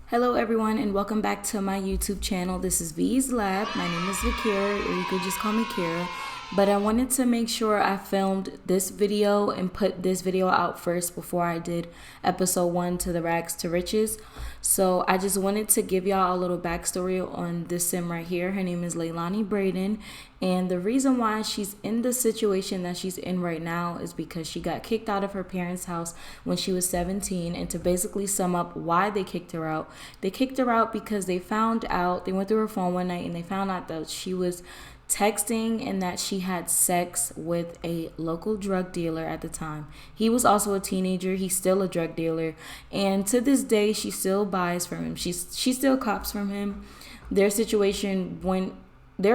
Hello everyone and welcome back to my YouTube channel. This is V's Lab. My name is Vakira, or you could just call me Kira. But I wanted to make sure I filmed this video and put this video out first before I did episode 1 to the Rags to Riches. So I just wanted to give y'all a little backstory on this sim right here. Her name is Leilani Braden. And the reason why she's in the situation that she's in right now is because she got kicked out of her parents' house when she was 17. And to basically sum up why they kicked her out, they kicked her out because they found out, they went through her phone one night and they found out that she was texting and that she had sex with a local drug dealer at the time. He was also a teenager. He's still a drug dealer. And to this day, she still buys from him. She still cops from him. Their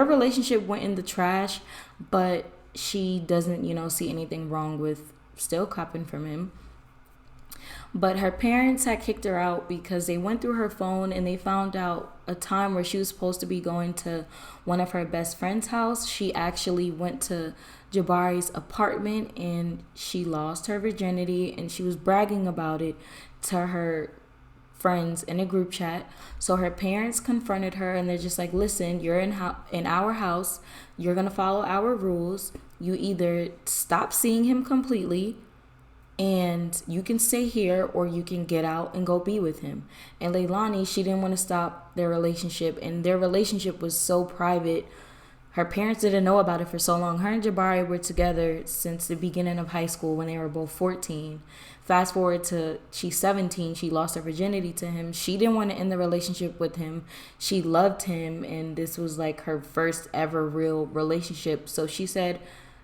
relationship went in the trash, but she doesn't, see anything wrong with still copping from him. But her parents had kicked her out because they went through her phone and they found out a time where she was supposed to be going to one of her best friend's house. She actually went to Jabari's apartment and she lost her virginity, and she was bragging about it to her friends in a group chat. So her parents confronted her and they're just like, listen, you're in our house. You're going to follow our rules. You either stop seeing him completely and you can stay here, or you can get out and go be with him. And Leilani, she didn't want to stop their relationship, and their relationship was so private. Her parents didn't know about it for so long. Her and Jabari were together since the beginning of high school when they were both 14. Fast forward to she's 17, she lost her virginity to him. She didn't want to end the relationship with him. She loved him, and this was like her first ever real relationship. So she said,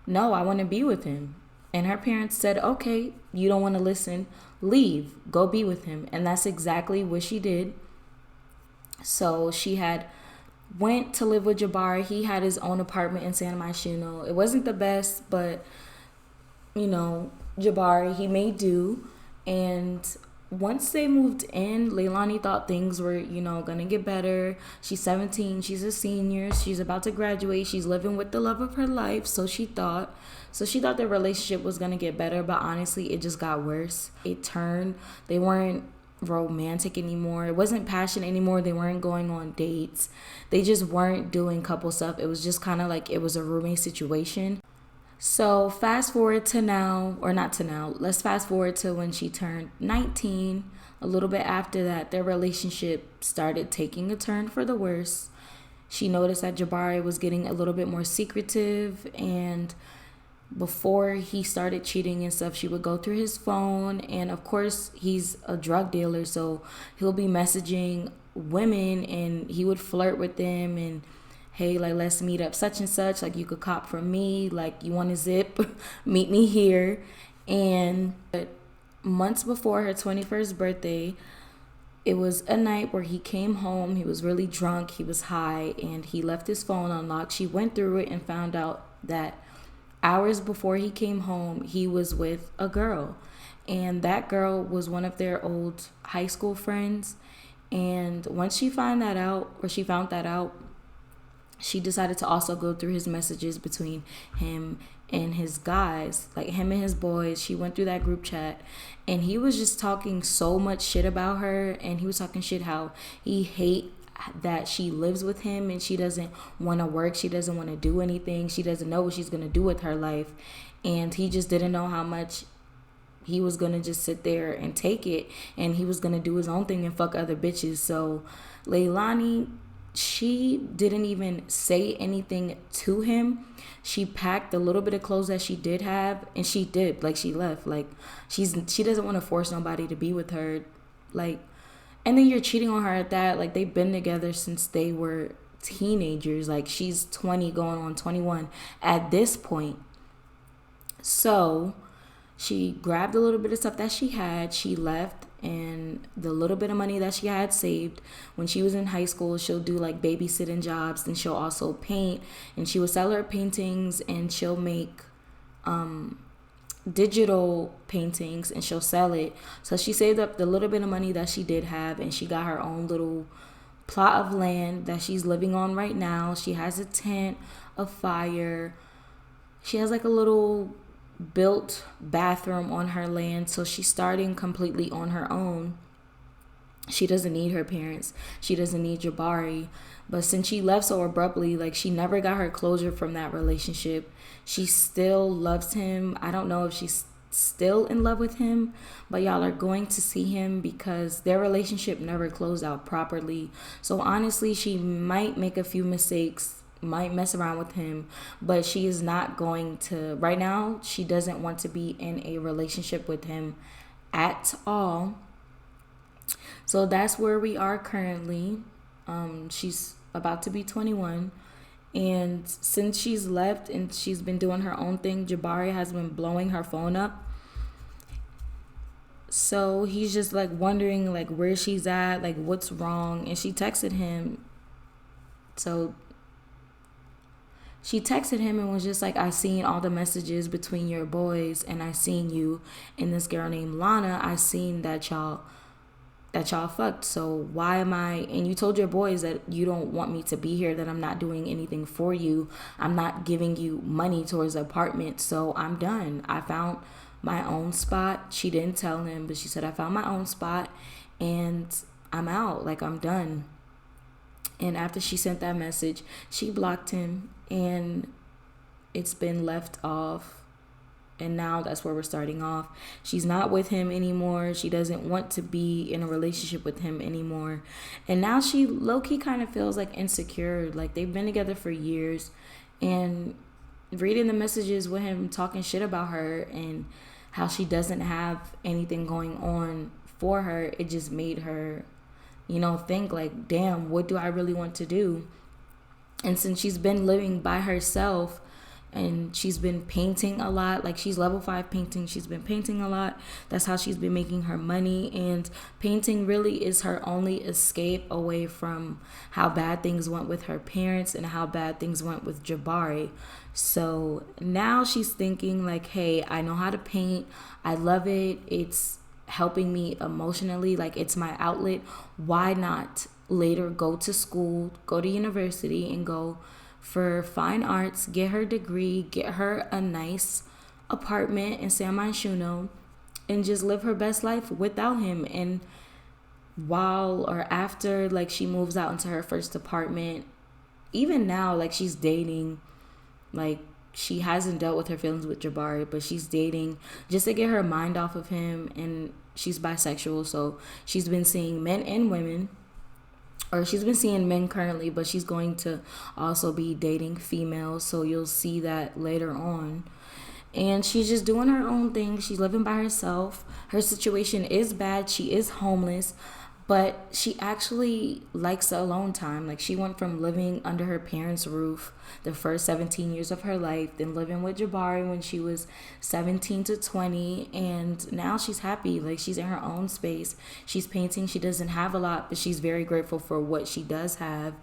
no, I want to be with him. And her parents said, okay, you don't want to listen, leave, go be with him. And that's exactly what she did. So she had went to live with Jabari. He had his own apartment in San Myshuno. It wasn't the best, but, Jabari, he made do. And once they moved in, Leilani thought things were, going to get better. She's 17. She's a senior. She's about to graduate. She's living with the love of her life. So she thought their relationship was going to get better. But honestly, it just got worse. It turned. They weren't romantic anymore. It wasn't passion anymore. They weren't going on dates. They just weren't doing couple stuff. It was just kind of like it was a roommate situation. So fast forward to now, or not to now, let's fast forward to when she turned 19. A little bit after that, their relationship started taking a turn for the worse. She noticed that Jabari was getting a little bit more secretive, and before he started cheating and stuff, she would go through his phone, and of course he's a drug dealer, so he'll be messaging women and he would flirt with them and, hey, like, let's meet up such and such, like, you could cop from me, like, you want to zip, meet me here. And months before her 21st birthday, it was a night where he came home. He was really drunk, he was high, and he left his phone unlocked. She went through it and found out that hours before he came home, he was with a girl, and that girl was one of their old high school friends. And once she found that out, she decided to also go through his messages between him and his guys, like him and his boys. She went through that group chat, and he was just talking so much shit about her, and he was talking shit how he hate that she lives with him and she doesn't want to work, she doesn't want to do anything, she doesn't know what she's going to do with her life. And he just didn't know how much he was going to just sit there and take it, and he was going to do his own thing and fuck other bitches. So Leilani, she didn't even say anything to him. She packed the little bit of clothes that she did have, and she left. Like, she doesn't want to force nobody to be with her, like. And then you're cheating on her at that. Like, they've been together since they were teenagers. Like, she's 20 going on 21 at this point. So she grabbed a little bit of stuff that she had. She left, and the little bit of money that she had saved when she was in high school, she'll do like babysitting jobs, and she'll also paint, and she would sell her paintings, and she'll make digital paintings and she'll sell it. So she saved up the little bit of money that she did have, and she got her own little plot of land that she's living on right now. She has a tent, a fire. She has like a little built bathroom on her land. So she's starting completely on her own. She doesn't need her parents. She doesn't need Jabari. But since she left so abruptly, like, she never got her closure from that relationship. She still loves him. I don't know if she's still in love with him, but y'all are going to see him because their relationship never closed out properly. So honestly, she might make a few mistakes, might mess around with him, but she is not going to, right now, she doesn't want to be in a relationship with him at all. So that's where we are currently. She's about to be 21. And since she's left and she's been doing her own thing, Jabari has been blowing her phone up. So he's just like wondering like where she's at, like what's wrong. And she texted him. So she texted him and was just like, I seen all the messages between your boys, and I seen you and this girl named Lana. I seen that y'all fucked. So why am I, and you told your boys that you don't want me to be here, that I'm not doing anything for you. I'm not giving you money towards the apartment. So I'm done. I found my own spot. She didn't tell him, but she said, I found my own spot and I'm out. Like, I'm done. And after she sent that message, she blocked him, and it's been left off. And now that's where we're starting off. She's not with him anymore. She doesn't want to be in a relationship with him anymore. And now she low-key kind of feels like insecure. Like, they've been together for years. And reading the messages with him talking shit about her and how she doesn't have anything going on for her, it just made her, think like, damn, what do I really want to do? And since she's been living by herself, and she's been painting a lot, like, she's level 5 painting, she's been painting a lot. That's how she's been making her money, and painting really is her only escape away from how bad things went with her parents and how bad things went with Jabari. So now she's thinking like, hey, I know how to paint, I love it, it's helping me emotionally, like, it's my outlet. Why not later go to school, go to university, and go for fine arts, get her degree, get her a nice apartment in San Myshuno, and just live her best life without him. And while or after, like, she moves out into her first apartment, even now, like, she's dating, like, she hasn't dealt with her feelings with Jabari, but she's dating just to get her mind off of him. And she's bisexual, so she's been seeing men and women, or she's been seeing men currently, but she's going to also be dating females, so you'll see that later on. And she's just doing her own thing. She's living by herself. Her situation is bad. She is homeless, but she actually likes the alone time. Like, she went from living under her parents' roof the first 17 years of her life, then living with Jabari when she was 17 to 20, and now she's happy. Like, she's in her own space. She's painting. She doesn't have a lot, but she's very grateful for what she does have.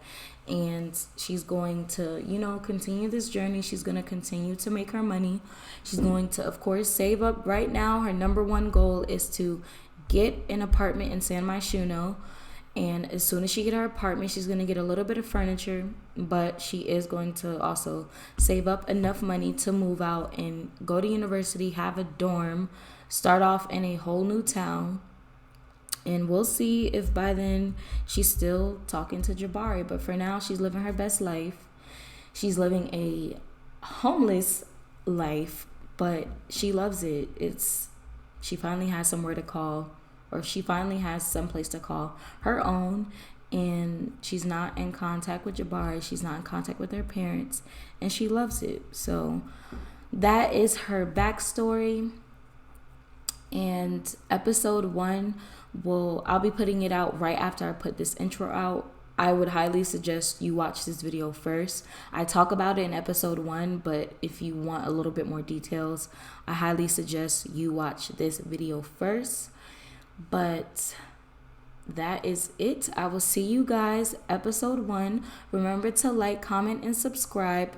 And she's going to, continue this journey. She's going to continue to make her money. She's going to, of course, save up. Right now, her number one goal is to get an apartment in San Myshuno. And as soon as she get her apartment, she's going to get a little bit of furniture, but she is going to also save up enough money to move out and go to university, have a dorm, start off in a whole new town. And we'll see if by then she's still talking to Jabari. But for now, she's living her best life. She's living a homeless life, but she loves it. She finally has somewhere to call, or she finally has someplace to call her own. And she's not in contact with Jabari. She's not in contact with her parents. And she loves it. So that is her backstory. And episode 1, I'll be putting it out right after I put this intro out. I would highly suggest you watch this video first. I talk about it in episode 1, but if you want a little bit more details, I highly suggest you watch this video first. But that is it. I will see you guys episode 1. Remember to like, comment, and subscribe.